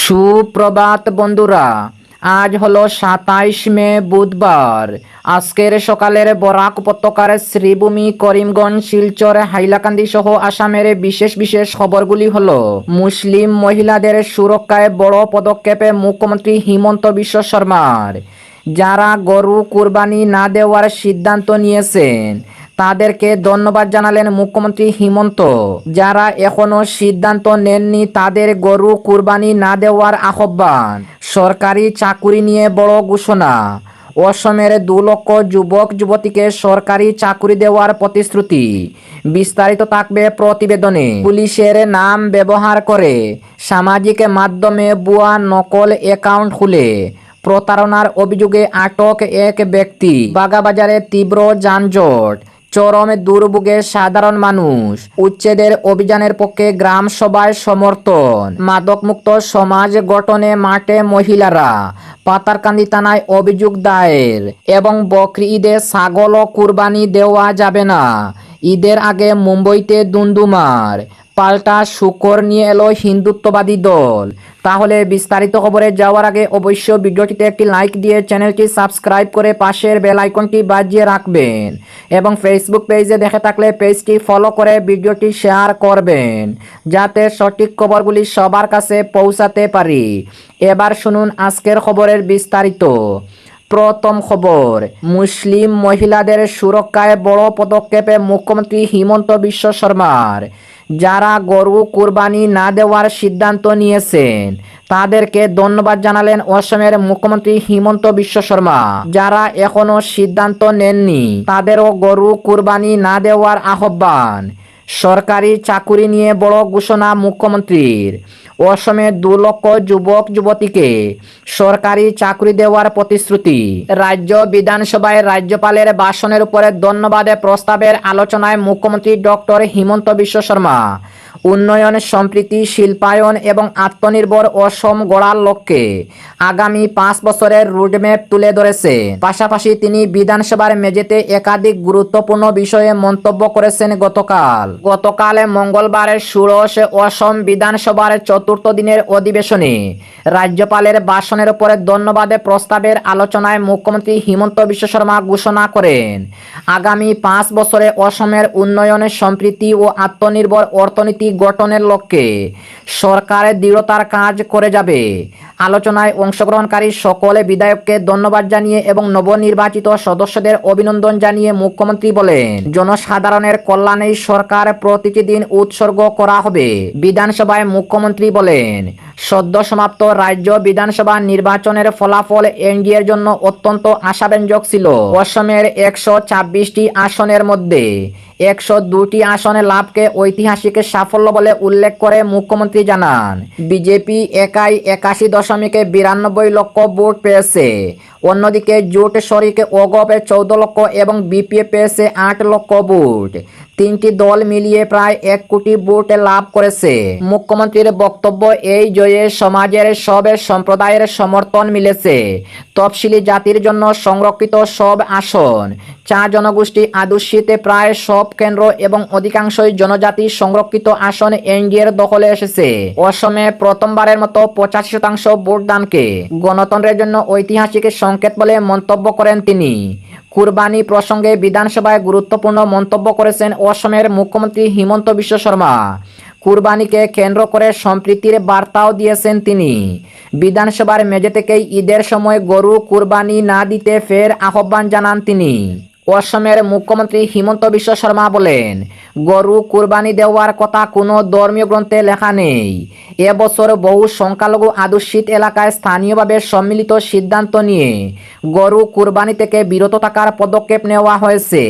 সুপ্রভাত বন্ধুরা, আজ হলো 27 মে বুধবার। আজকের সকালের বরাক উপত্যকার শ্রীভূমি, করিমগঞ্জ, শিলচর, হাইলাকান্দি সহ আসামের বিশেষ বিশেষ খবরগুলি হলো: মুসলিম মহিলাদের সুরক্ষায় বড় পদক্ষেপে মুখ্যমন্ত্রী হিমন্ত বিশ্ব শর্মার। যারা গরু কুরবানি না দেওয়ার সিদ্ধান্ত নিয়েছেন তাদেরকে ধন্যবাদ জানালেন মুখ্যমন্ত্রী হিমন্ত। যারা এখনো সিদ্ধান্ত নেননি তাদের গরু কুরবানি না দেওয়ার আহ্বান। সরকারি চাকুরি নিয়ে বড় ঘোষণা। অসমের 2 লক্ষ যুবক যুবতীকে সরকারি চাকুরি দেওয়ার প্রতিশ্রুতি। বিস্তারিত থাকবে প্রতিবেদনে। পুলিশের নাম ব্যবহার করে সামাজিক মাধ্যমে ভুয়া নকল অ্যাকাউন্ট খুলে প্রতারণার অভিযোগে আটক এক ব্যক্তি। বাগাবাজারে তীব্র যানজট, চরম দুর্ভোগে সাধারণ মানুষ। উচ্ছেদের অভিযানের পক্ষে গ্রাম সভায় সমর্থন। মাদকমুক্ত সমাজ গঠনে মাঠে মহিলারা। পাতারকান্দি থানায় অভিযোগ দায়ের। এবং বকরি ঈদে ছাগল ও কুরবানি দেওয়া যাবে না। ঈদের আগে মুম্বইতে দুন্দুমার। পাল্টা শুকর নিয়ে এলো হিন্দুত্ববাদী দল। তাহলে বিস্তারিত খবরে যাওয়ার আগে অবশ্যই ভিডিওটিতে একটি লাইক দিয়ে চ্যানেলটি সাবস্ক্রাইব করে পাশের বেল আইকনটি বাজিয়ে রাখবেন এবং ফেসবুক পেজে দেখে থাকলে পেজটি ফলো করে ভিডিওটি শেয়ার করবেন যাতে সঠিক খবরগুলি সবার কাছে পৌঁছাতে পারি। এবার শুনুন আজকের খবরের বিস্তারিত। প্রথম খবর, মুসলিম মহিলাদের সুরক্ষায় বড় পদক্ষেপে মুখ্যমন্ত্রী হিমন্ত বিশ্ব শর্মার। যারা গরু কুরবানি না দেওয়ার সিদ্ধান্ত নিয়েছেন তাদেরকে ধন্যবাদ জানালেন অসমের মুখ্যমন্ত্রী হিমন্ত বিশ্ব শর্মা। যারা এখনো সিদ্ধান্ত নেননি তাদেরও গরু কুরবানি না দেওয়ার আহ্বান। সরকারি চাকুরি নিয়ে বড় ঘোষণা মুখ্যমন্ত্রীর। অসমে 2 লক্ষ যুবক যুবতীকে সরকারি চাকরি দেওয়ার প্রতিশ্রুতি। রাজ্য বিধানসভায় রাজ্যপালের ভাষণের উপরে ধন্যবাদের প্রস্তাবের আলোচনায় মুখ্যমন্ত্রী ডক্টর হিমন্ত বিশ্ব শর্মা উন্নয়ন, সম্প্রীতি, শিল্পায়ন এবং আত্মনির্ভর অসম গড়ার লক্ষ্যে আগামী 5 বছরের রোডম্যাপ তুলে ধরেছে। পাশাপাশি তিনি বিধানসভার মেঝেতে একাধিক গুরুত্বপূর্ণ বিষয়ে মন্তব্য করেছেন। গতকাল মঙ্গলবার ষোড়শ অসম বিধানসভার 4র্থ দিনের অধিবেশনে রাজ্যপালের ভাষণের উপরে ধন্যবাদের প্রস্তাবের আলোচনায় মুখ্যমন্ত্রী হিমন্ত বিশ্ব শর্মা ঘোষণা করেন, আগামী 5 বছরে অসমের উন্নয়ন, সম্প্রীতি ও আত্মনির্ভর অর্থনীতি গঠনের লক্ষ্যে সরকার দৃঢ়তার কাজ করে যাবে। আলোচনায় অংশগ্রহণকারী সকলে বিধায়ককে ধন্যবাদ জানিয়ে এবং নবনির্বাচিত সদস্যদের অভিনন্দন জানিয়ে মুখ্যমন্ত্রী বলেন, জনসাধারণের কল্যাণেই সরকার প্রতিটি দিন উৎসর্গ করা হবে। বিধানসভায় মুখ্যমন্ত্রী বলেন, সদ্য সমাপ্ত রাজ্য বিধানসভা নির্বাচনের ফলাফল এনডিএর জন্য অত্যন্ত আশাব্যঞ্জক ছিল। অসমের 126টি আসনের মধ্যে 102টি আসনে লাভকে ঐতিহাসিক সাফল্য বলে উল্লেখ করে মুখ্যমন্ত্রী জানান, বিজেপি একাই 81.92 লক্ষ ভোট পেয়েছে। অন্যদিকে জোট শরিক ওগপে 14 লক্ষ এবং বিপিএ পেয়েছে 8 লক্ষ ভোট। 3টি দল মিলিয়ে প্রায় 1 কোটি ভোট লাভ করেছে। মুখ্যমন্ত্রীর বক্তব্য, এই জয়ে সমাজের সব সম্প্রদায়ের সমর্থন মিলেছে। তফসিলি জাতির জন্য সংরক্ষিত সব আসন, 4 জনগোষ্ঠী আদর্শিতে প্রায় সব কেন্দ্র এবং অধিকাংশই জনজাতি সংরক্ষিত আসন এনডিএর দখলে এসেছে। অসমে প্রথমবারের মতো 85% ভোটদানকে গণতন্ত্রের জন্য ঐতিহাসিক সংকেত বলে মন্তব্য করেন তিনি। কুরবানি প্রসঙ্গে বিধানসভায় গুরুত্বপূর্ণ মন্তব্য করেছেন অসমের মুখ্যমন্ত্রী হিমন্ত বিশ্ব শর্মা। কুরবানিকে কেন্দ্র করে সম্প্রীতির বার্তাও দিয়েছেন তিনি। বিধানসভার মেঝে থেকেই ঈদের সময় গরু কুরবানি না দিতে ফের আহ্বান জানান তিনি। অসমের মুখ্যমন্ত্রী হিমন্ত বিশ্ব শর্মা বলেন, গরু কুরবানি দেওয়ার কথা কোনো ধর্মীয় গ্রন্থে লেখা নেই। এবছর বহু সংখ্যালঘু আদর্শিত এলাকায় স্থানীয়ভাবে সম্মিলিত সিদ্ধান্ত নিয়ে গরু কুরবানি থেকে বিরত থাকার পদক্ষেপ নেওয়া হয়েছে।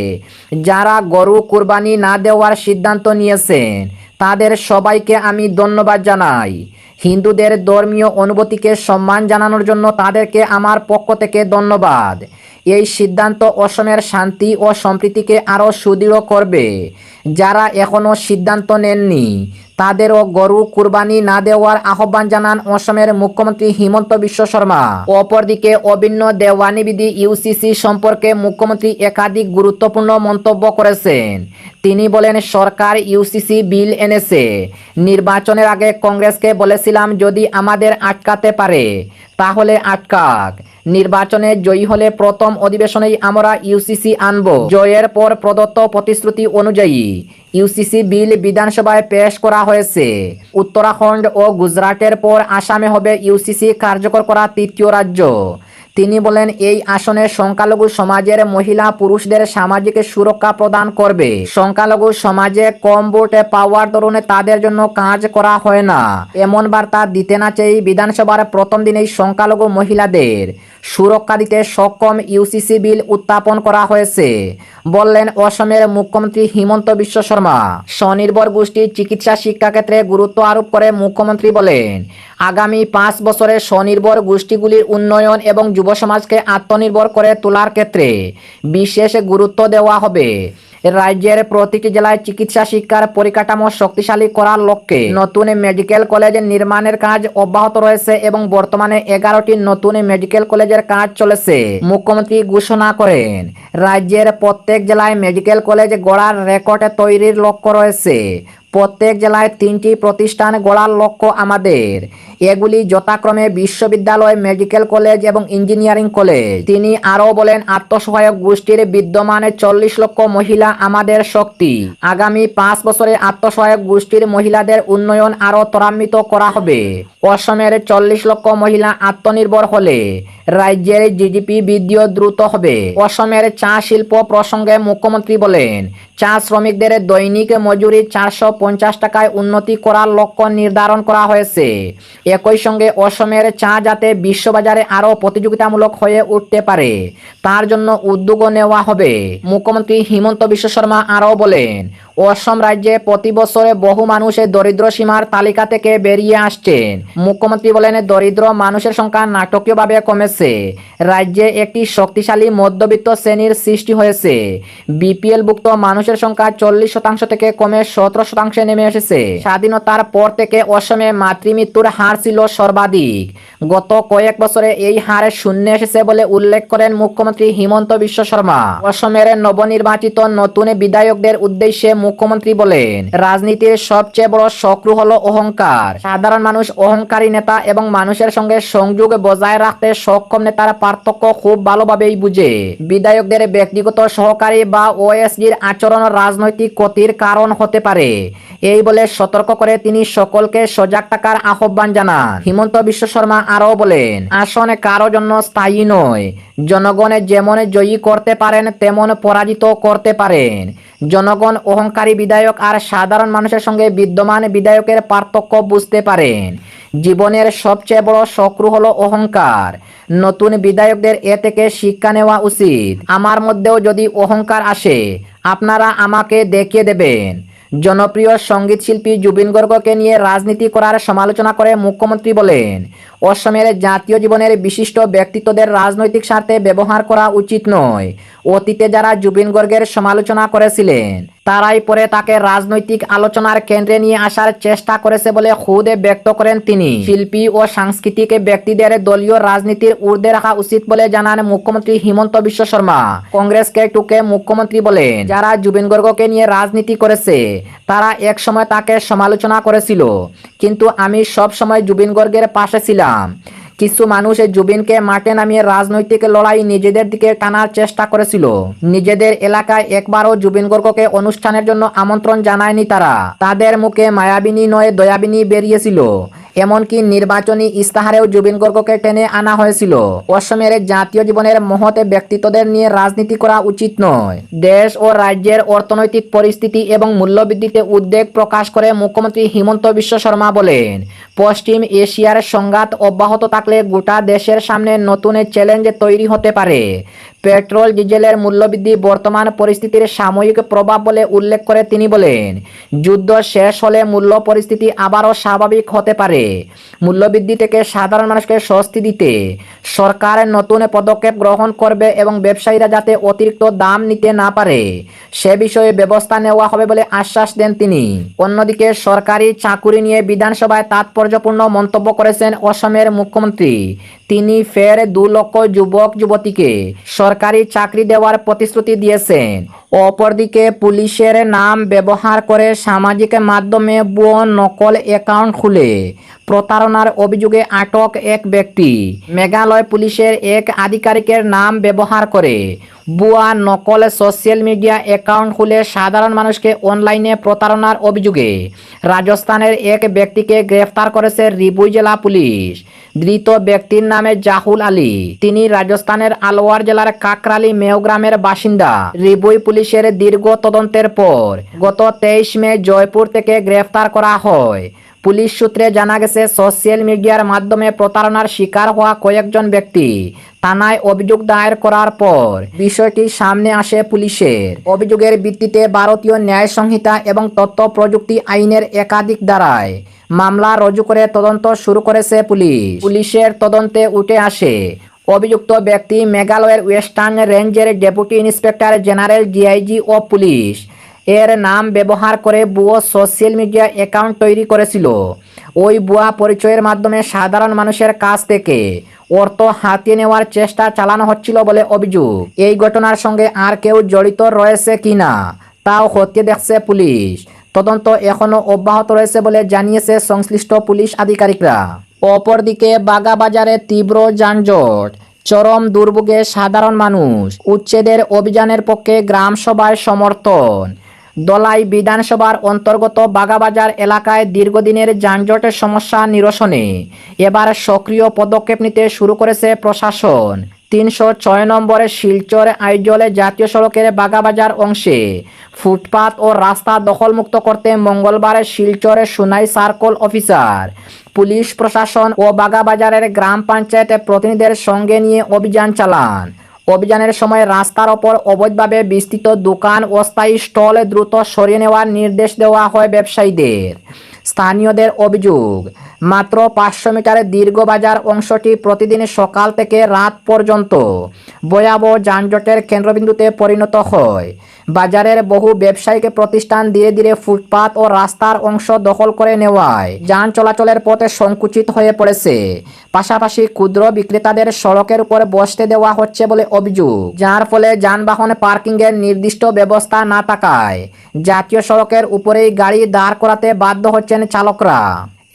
যারা গরু কুরবানি না দেওয়ার সিদ্ধান্ত নিয়েছেন তাদের সবাইকে আমি ধন্যবাদ জানাই। হিন্দুদের ধর্মীয় অনুভূতিকে সম্মান জানানোর জন্য তাদেরকে আমার পক্ষ থেকে ধন্যবাদ। এই সিদ্ধান্ত অসমের শান্তি ও সম্প্রীতিকে আরও সুদৃঢ় করবে। যারা এখনও সিদ্ধান্ত নেননি তাদেরও গরু কুরবানি না দেওয়ার আহ্বান জানান অসমের মুখ্যমন্ত্রী হিমন্ত বিশ্ব শর্মা। অপরদিকে অভিন্ন দেওয়ানি বিধি ইউসিসি সম্পর্কে মুখ্যমন্ত্রী একাধিক গুরুত্বপূর্ণ মন্তব্য করেছেন। তিনি বলেন, সরকার ইউসিসি বিল এনেছে। নির্বাচনের আগে কংগ্রেসকে বলেছিলাম যদি আমাদের আটকাতে পারে তাহলে আটকাক। নির্বাচনে জয়ী হলে প্রথম অধিবেশনেই আমরা ইউসিসি আনব। জয়ের পর প্রদত্ত প্রতিশ্রুতি অনুযায়ী ইউসিসি বিল বিধানসভায় পেশ করা হয়েছে। উত্তরাখণ্ড ও গুজরাটের পর আসামে হবে ইউসিসি কার্যকর করা তৃতীয় রাজ্য। তিনি বলেন, এই আসনে সংখ্যালঘু সমাজের মহিলা পুরুষদের সামাজিক সুরক্ষা প্রদান করবে। সংখ্যালঘু সমাজে কম ভোট পাওয়ার দরুনে তাদের জন্য কাজ করা হয় না, এমন বার্তা দিতে না চেয়ে বিধানসভার প্রথম দিনেই সংখ্যালঘু মহিলাদের সুরক্ষা দিতে সক্ষম ইউসিসি বিল উত্থাপন করা হয়েছে বললেন অসমের মুখ্যমন্ত্রী হিমন্ত বিশ্ব শর্মা। স্বনির্ভর গোষ্ঠী চিকিৎসা শিক্ষা ক্ষেত্রে গুরুত্ব আরোপ করে মুখ্যমন্ত্রী বলেন, আগামী 5 বছরে স্বনির্ভর গোষ্ঠীগুলির উন্নয়ন এবং যুব সমাজকে আত্মনির্ভর করে তোলার ক্ষেত্রে বিশেষ গুরুত্ব দেওয়া হবে। রাজ্যের প্রতিটি জেলায় চিকিৎসা শিক্ষার পরিকাঠামো শক্তিশালী করার লক্ষ্যে নতুন মেডিকেল কলেজ নির্মাণের কাজ অব্যাহত রয়েছে এবং বর্তমানে 11টি নতুন মেডিকেল কলেজের কাজ চলেছে মুখ্যমন্ত্রী ঘোষণা করেন। রাজ্যের প্রত্যেক জেলায় মেডিকেল কলেজ গড়ার রেকর্ড তৈরির লক্ষ্য রয়েছে। প্রত্যেক জেলায় 3টি প্রতিষ্ঠান গড়ার লক্ষ্য আমাদের। এগুলি যথাক্রমে বিশ্ববিদ্যালয়, মেডিকেল কলেজ এবং ইঞ্জিনিয়ারিং কলেজ। তিনি আরও বলেন, আত্মসহায়ক গোষ্ঠীর বিদ্যমান 40 লক্ষ মহিলা আমাদের শক্তি। আগামী 5 বছরে আত্মসহায়ক গোষ্ঠীর মহিলাদের উন্নয়ন আরও ত্বরান্বিত করা হবে। অসমের 40 লক্ষ মহিলা আত্মনির্ভর হলে রাজ্যের জিডিপি বৃদ্ধিও দ্রুত হবে। অসমের চা শিল্প প্রসঙ্গে মুখ্যমন্ত্রী বলেন, চা শ্রমিকদের দৈনিক মজুরি 450 টাকায় উন্নতি করার লক্ষ্য নির্ধারণ করা হয়েছে। একই সঙ্গে অসমের চা যাতে বিশ্ববাজারে আরও প্রতিযোগিতামূলক হয়ে উঠতে পারে তার জন্য উদ্যোগও নেওয়া হবে। মুখ্যমন্ত্রী হিমন্ত বিশ্ব শর্মা আরও বলেন, অসম রাজ্যে প্রতি বছরে বহু মানুষ দরিদ্র সীমার তালিকা থেকে বেরিয়ে আসছেন। মুখ্যমন্ত্রী বলেন, দরিদ্র মানুষের সংখ্যা নাটকীয়ভাবে কমেছে। রাজ্যে একটি শক্তিশালী মধ্যবিত্ত শ্রেণীর সৃষ্টি হয়েছে। বিপিএলভুক্ত মানুষের সংখ্যা 40% থেকে কমে 17% নেমে এসেছে। স্বাধীনতার পর থেকে অসমে মাতৃমৃত্যুর হার ছিল সর্বাধিক। গত কয়েক বছরে এই হার শূন্যে এসেছে বলে উল্লেখ করেন মুখ্যমন্ত্রী হিমন্ত বিশ্ব শর্মা। অসমের নবনির্বাচিত নতুন বিধায়কদের উদ্দেশ্যে মুখ্যমন্ত্রী বলেন, রাজনীতির সবচেয়ে বড় শত্রু হলো অহংকার। সাধারণ মানুষ অহংকারী নেতা এবং মানুষের সঙ্গে সংযোগ বজায় রাখতে সক্ষম নেতার পার্থক্য খুব ভালোভাবেই বুঝে। বিধায়কদের ব্যক্তিগত সহকারী বা ওএসডির আচরণ রাজনৈতিক ক্ষতির কারণ হতে পারে, এই বলে সতর্ক করে তিনি সকলকে সজাগ থাকার আহ্বান জানান। হিমন্ত বিশ্ব শর্মা আরও বলেন, আসন কারো জন্য স্থায়ী নয়। জনগণ যেমন জয়ী করতে পারেন তেমন পরাজিত করতে পারেন। জনগণ অহংকারী বিধায়ক আর সাধারণ মানুষের সঙ্গে বিদ্যমান বিধায়কের পার্থক্য বুঝতে পারেন। জীবনের সবচেয়ে বড় শত্রু হলো অহংকার। নতুন বিধায়কদের এ থেকে শিক্ষা নেওয়া উচিত। আমার মধ্যেও যদি অহংকার আসে আপনারা আমাকে দেখিয়ে দেবেন। জনপ্রিয় সঙ্গীত শিল্পী জুবিন গর্গকে নিয়ে রাজনীতি করার সমালোচনা করে মুখ্যমন্ত্রী বলেন, অসমের জাতীয় জীবনের বিশিষ্ট ব্যক্তিত্বদের রাজনৈতিক স্বার্থে ব্যবহার করা উচিত নয়। অতীতে যারা জুবিন গর্গের সমালোচনা করেছিলেন তারাই পরে তাকে রাজনৈতিক আলোচনার কেন্দ্রে নিয়ে আসার চেষ্টা করেছে বলে খুদে ব্যক্ত করেন তিনি। শিল্পী ও সাংস্কৃতিক ব্যক্তিদের দলীয় রাজনীতির ঊর্ধ্বে রাখা উচিত বলে জানান মুখ্যমন্ত্রী হিমন্ত বিশ্ব শর্মা। কংগ্রেসকে টুকে মুখ্যমন্ত্রী বলেন, যারা জুবিন গর্গকে নিয়ে রাজনীতি করেছে তারা এক সময় তাকে সমালোচনা করেছিল, কিন্তু আমি সব সময় জুবিন গর্গের পাশে ছিলাম। কিছু মানুষ জুবিনকে মাঠে নামিয়ে রাজনৈতিক লড়াই নিজেদের দিকে টানার চেষ্টা করেছিল। নিজেদের এলাকায় একবারও জুবিন গর্গকে অনুষ্ঠানের জন্য আমন্ত্রণ জানায়নি তারা। তাদের মুখে মায়াবিনী নয় দয়াবিনী বেরিয়েছিল। এমনকি নির্বাচনী ইস্তাহারেও জুবিন গর্গকে টেনে আনা হয়েছিল। অসমের জাতীয় জীবনের মহৎ ব্যক্তিত্বদের নিয়ে রাজনীতি করা উচিত নয়। দেশ ও রাজ্যের অর্থনৈতিক পরিস্থিতি এবং মূল্যবৃদ্ধিতে উদ্বেগ প্রকাশ করে মুখ্যমন্ত্রী হিমন্ত বিশ্ব শর্মা বলেন, পশ্চিম এশিয়ার সংঘাত অব্যাহত থাকলে গোটা দেশের সামনে নতুন চ্যালেঞ্জ তৈরি হতে পারে। পেট্রোল ডিজেলের মূল্যবৃদ্ধি বর্তমান পরিস্থিতির সাময়িক প্রভাব বলে উল্লেখ করে তিনি বলেন, যুদ্ধ শেষ হলে মূল্য পরিস্থিতি আবারও স্বাভাবিক হতে পারে। মূল্যবৃদ্ধি থেকে সাধারণ মানুষকে স্বস্তি দিতে সরকার নতুন পদক্ষেপ গ্রহণ করবে এবং ব্যবসায়ীরা যাতে অতিরিক্ত দাম নিতে না পারে সে বিষয়ে ব্যবস্থা নেওয়া হবে বলে আশ্বাস দেন তিনি। অন্যদিকে সরকারি চাকুরি নিয়ে বিধানসভায় তাৎপর্যপূর্ণ মন্তব্য করেছেন অসমের মুখ্যমন্ত্রী। তিনি ফের 2 লক্ষ যুবক যুবতীকে সরকারি চাকরি দেওয়ার প্রতিশ্রুতি দিয়েছেন। অপরদিকে পুলিশের নাম ব্যবহার করে সামাজিক মাধ্যমে ভুয়ো নকল অ্যাকাউন্ট খুলে প্রতারণার অভিযোগে আটক এক ব্যক্তি। মেঘালয় পুলিশের এক আধিকারিকের নাম ব্যবহার করে ভুয়া নকল সোশ্যাল মিডিয়া অ্যাকাউন্ট খুলে সাধারণ মানুষকে অনলাইনে প্রতারণার অভিযোগে রাজস্থানের এক ব্যক্তিকে গ্রেফতার করেছে রিবুই জেলা পুলিশ। ধৃত ব্যক্তির নামে জাহুল আলী। তিনি রাজস্থানের আলওয়ার জেলার কাকরালি মেও গ্রামের বাসিন্দা। রিবুই পুলিশের দীর্ঘ তদন্তের পর গত 23 মে জয়পুর থেকে গ্রেফতার করা হয়। পুলিশ সূত্রে জানা গেছে, সোশ্যাল মিডিয়ার মাধ্যমে প্রতারণার শিকার হওয়া কয়েকজন ব্যক্তি থানায় অভিযোগ দায়ের করার পর বিষয়টি সামনে আসে পুলিশের। অভিযোগের ভিত্তিতে ভারতীয় ন্যায় সংহিতা এবং তথ্য প্রযুক্তি আইনের একাধিক ধারায় মামলা রুজু করে তদন্ত শুরু করেছে পুলিশ। পুলিশের তদন্তে উঠে আসে অভিযুক্ত ব্যক্তি মেঘালয়ের ওয়েস্টার্ন রেঞ্জের ডেপুটি ইন্সপেক্টর জেনারেল ডিআইজি ও পুলিশ এর নাম ব্যবহার করে ভুয়ো সোশ্যাল মিডিয়া অ্যাকাউন্ট তৈরি করেছিল। ওই ভুয়া পরিচয়ের মাধ্যমে সাধারণ মানুষের কাছ থেকে অর্থ হাতিয়ে নেওয়ার চেষ্টা চালানো হচ্ছিল বলে অভিযোগ। এই ঘটনার সঙ্গে আর কেউ জড়িত রয়েছে কিনা তাও খতিয়ে দেখছে পুলিশ। তদন্ত এখনও অব্যাহত রয়েছে বলে জানিয়েছে সংশ্লিষ্ট পুলিশ আধিকারিকরা। অপরদিকে বাগাবাজারে তীব্র যানজট, চরম দুর্ভোগে সাধারণ মানুষ। উচ্ছেদের অভিযানের পক্ষে গ্রাম সভায় সমর্থন। দলাই বিধানসভার অন্তর্গত বাগাবাজার এলাকায় দীর্ঘদিনের যানজটের সমস্যা নিরসনে এবার সক্রিয় পদক্ষেপ নিতে শুরু করেছে প্রশাসন। 306 নম্বরের শিলচর আইজলে জাতীয় সড়কের বাগাবাজার অংশে ফুটপাত ও রাস্তা দখলমুক্ত করতে মঙ্গলবার শিলচরের সুনাই সার্কেল অফিসার, পুলিশ প্রশাসন ও বাগাবাজারের গ্রাম পঞ্চায়েত প্রতিনিধিদের সঙ্গে নিয়ে অভিযান চালান। অভিযানের সময় রাস্তার ওপর অবৈধভাবে বিস্তৃত দোকান ও স্থায়ী স্টল দ্রুত সরিয়ে নেওয়ার নির্দেশ দেওয়া হয় ব্যবসায়ীদের। স্থানীয়দের অভিযোগ, মাত্র 500 মিটারের দীর্ঘ বাজার অংশটি প্রতিদিন সকাল থেকে রাত পর্যন্ত ভয়াবহ যানজটের কেন্দ্রবিন্দুতে পরিণত হয়। বাজারের বহু ব্যবসায়িক প্রতিষ্ঠান ধীরে ধীরে ফুটপাত ও রাস্তার অংশ দখল করে নেওয়ায় যান চলাচলের পথে সংকুচিত হয়ে পড়েছে। পাশাপাশি ক্ষুদ্র বিক্রেতাদের সড়কের উপর বসতে দেওয়া হচ্ছে বলে অভিযোগ, যার ফলে যানবাহন পার্কিংয়ের নির্দিষ্ট ব্যবস্থা না থাকায় জাতীয় সড়কের উপরেই গাড়ি দাঁড় করাতে বাধ্য হচ্ছেন চালকরা।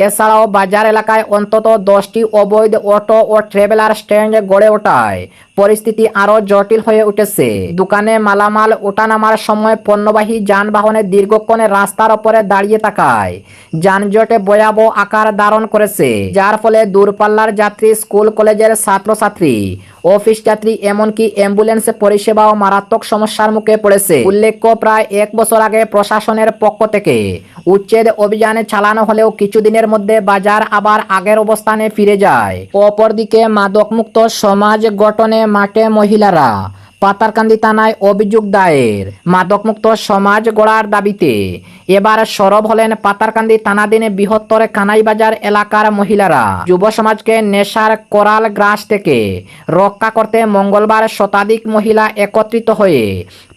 এছাড়াও বাজার এলাকায় অন্তত 10টি অবৈধ অটো ও ট্রাভেলার স্ট্যান্ড গড়ে ওঠায় পরিস্থিতি আরও জটিল হয়ে উঠেছে। দোকানে মালামাল ওঠানামার সময় পণ্যবাহী যানবাহনের দীর্ঘক্ষণে রাস্তার ওপরে দাঁড়িয়ে থাকায় যানজটে ভয়াবহ আকার ধারণ করেছে, যার ফলে দূরপাল্লার যাত্রী, স্কুল কলেজের ছাত্রছাত্রী, অফিস যাত্রী এমনকি অ্যাম্বুলেন্স সেবাও মারাত্মক সমস্যার মুখে পড়েছে। উল্লেখ্য, প্রায় 1 বছর আগে প্রশাসনের পক্ষ থেকে উচ্ছেদ অভিযানে চালানো হলেও কিছুদিনের মধ্যে বাজার আবার আগের অবস্থানে ফিরে যায়। অপরদিকে মাদকমুক্ত সমাজ গঠনে মাঠে মহিলারা। পাতারকান্দি থানায় অভিযোগ দায়ের। মাদকমুক্ত সমাজ গড়ার দাবিতে এবার সরব হলেন পাতারকান্দি থানাধীন বৃহত্তর কানাইবাজার এলাকার মহিলারা। যুব সমাজকে নেশার করাল গ্রাস থেকে রক্ষা করতে মঙ্গলবার শতাধিক মহিলা একত্রিত হয়ে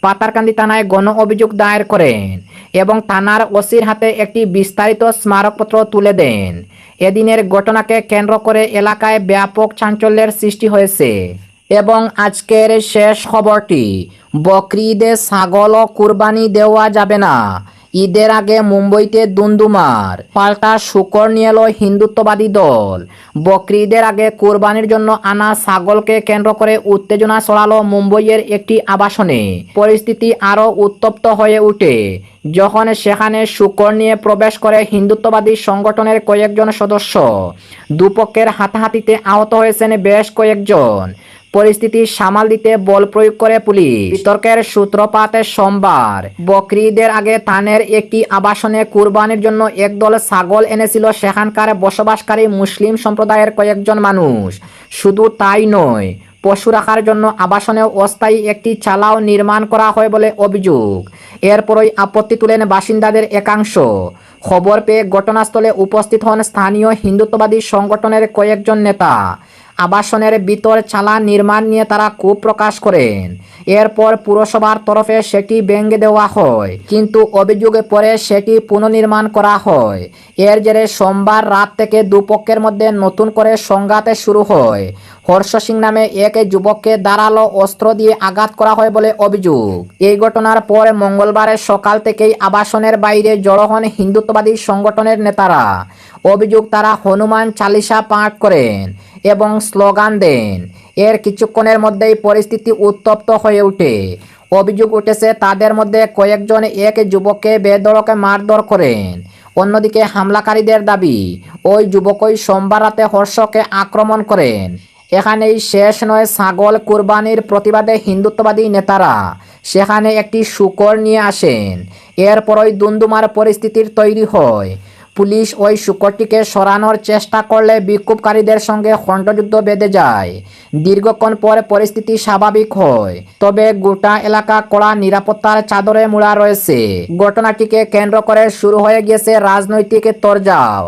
পাতারকান্দি থানায় গণ অভিযোগ দায়ের করেন এবং থানার ওসির হাতে একটি বিস্তারিত স্মারকপত্র তুলে দেন। এদিনের ঘটনাকে কেন্দ্র করে এলাকায় ব্যাপক চাঞ্চল্যের সৃষ্টি হয়েছে। এবং আজকের শেষ খবরটি, বকরি ঈদে ছাগল কুরবানি দেওয়া যাবে না। ঈদের আগে মুম্বইতে দুমদুমার। পাল্টা শুকর নিয়ে এলো হিন্দুত্ববাদী দল। বকরি ঈদের আগে কুরবানির জন্য আনা ছাগলকে কেন্দ্র করে উত্তেজনা ছড়ালো মুম্বইয়ের একটি আবাসনে। পরিস্থিতি আরও উত্তপ্ত হয়ে ওঠে যখন সেখানে শুকর নিয়ে প্রবেশ করে হিন্দুত্ববাদী সংগঠনের কয়েকজন সদস্য। দুপক্ষের হাতাহাতিতে আহত হয়েছেন বেশ কয়েকজন। পরিস্থিতি সামাল দিতে বল প্রয়োগ করে পুলিশ। বিতর্কের সূত্রপাত সোমবার বকরি ঈদের আগে থানের একটি আবাসনে কুরবানির জন্য একদল ছাগল এনেছিল সেখানকার বসবাসকারী মুসলিম সম্প্রদায়ের কয়েকজন মানুষ। শুধু তাই নয়, পশু রাখার জন্য আবাসনে অস্থায়ী একটি চালাও নির্মাণ করা হয় বলে অভিযোগ। এরপরই আপত্তি তুলেন বাসিন্দাদের একাংশ। খবর পেয়ে ঘটনাস্থলে উপস্থিত হন স্থানীয় হিন্দুত্ববাদী সংগঠনের কয়েকজন নেতা। আবাসনের ভিতর চালা নির্মাণ নিয়ে তারা ক্ষোভ প্রকাশ করেন। এরপর পুরসভার তরফে সেটি ভেঙে দেওয়া হয়, কিন্তু অভিযোগে পরে সেটি পুনর্নির্মাণ করা হয়। এর জেরে সোমবার রাত থেকে দুপক্ষের মধ্যে নতুন করে সংঘাতে শুরু হয়। হর্ষ সিং নামে এক যুবককে ধারালো অস্ত্র দিয়ে আঘাত করা হয় বলে অভিযোগ। এই ঘটনার পর মঙ্গলবার সকাল থেকেই আবাসনের বাইরে জড়ো হন হিন্দুত্ববাদী সংগঠনের নেতারা। অভিযোগ, তারা হনুমান চালিসা পাঠ করেন এবং স্লোগান দেন। এর কিছুক্ষণের মধ্যেই পরিস্থিতি উত্তপ্ত হয়ে ওঠে। অভিযোগ উঠেছে তাদের মধ্যে কয়েকজন এক যুবককে বেধড়কে মারধর করেন। অন্যদিকে হামলাকারীদের দাবি, ওই যুবকই সোমবার রাতে হর্ষকে আক্রমণ করেন। এখানেই শেষ নয়, ছাগল কুরবানির প্রতিবাদে হিন্দুত্ববাদী নেতারা সেখানে একটি শূকর নিয়ে আসেন। এরপরই দুমদুমার পরিস্থিতির তৈরি হয়। পুলিশ ওই শূকরটিকে সরানোর চেষ্টা করলে বিক্ষোভকারীদের সঙ্গে খণ্ডযুদ্ধ বেঁধে যায়। দীর্ঘক্ষণ পর পরিস্থিতি স্বাভাবিক হয়, তবে গোটা এলাকা কড়া নিরাপত্তার চাদরে মোড়া রয়েছে। ঘটনাটিকে কেন্দ্র করে শুরু হয়ে গিয়েছে রাজনৈতিক তোড়জোড়।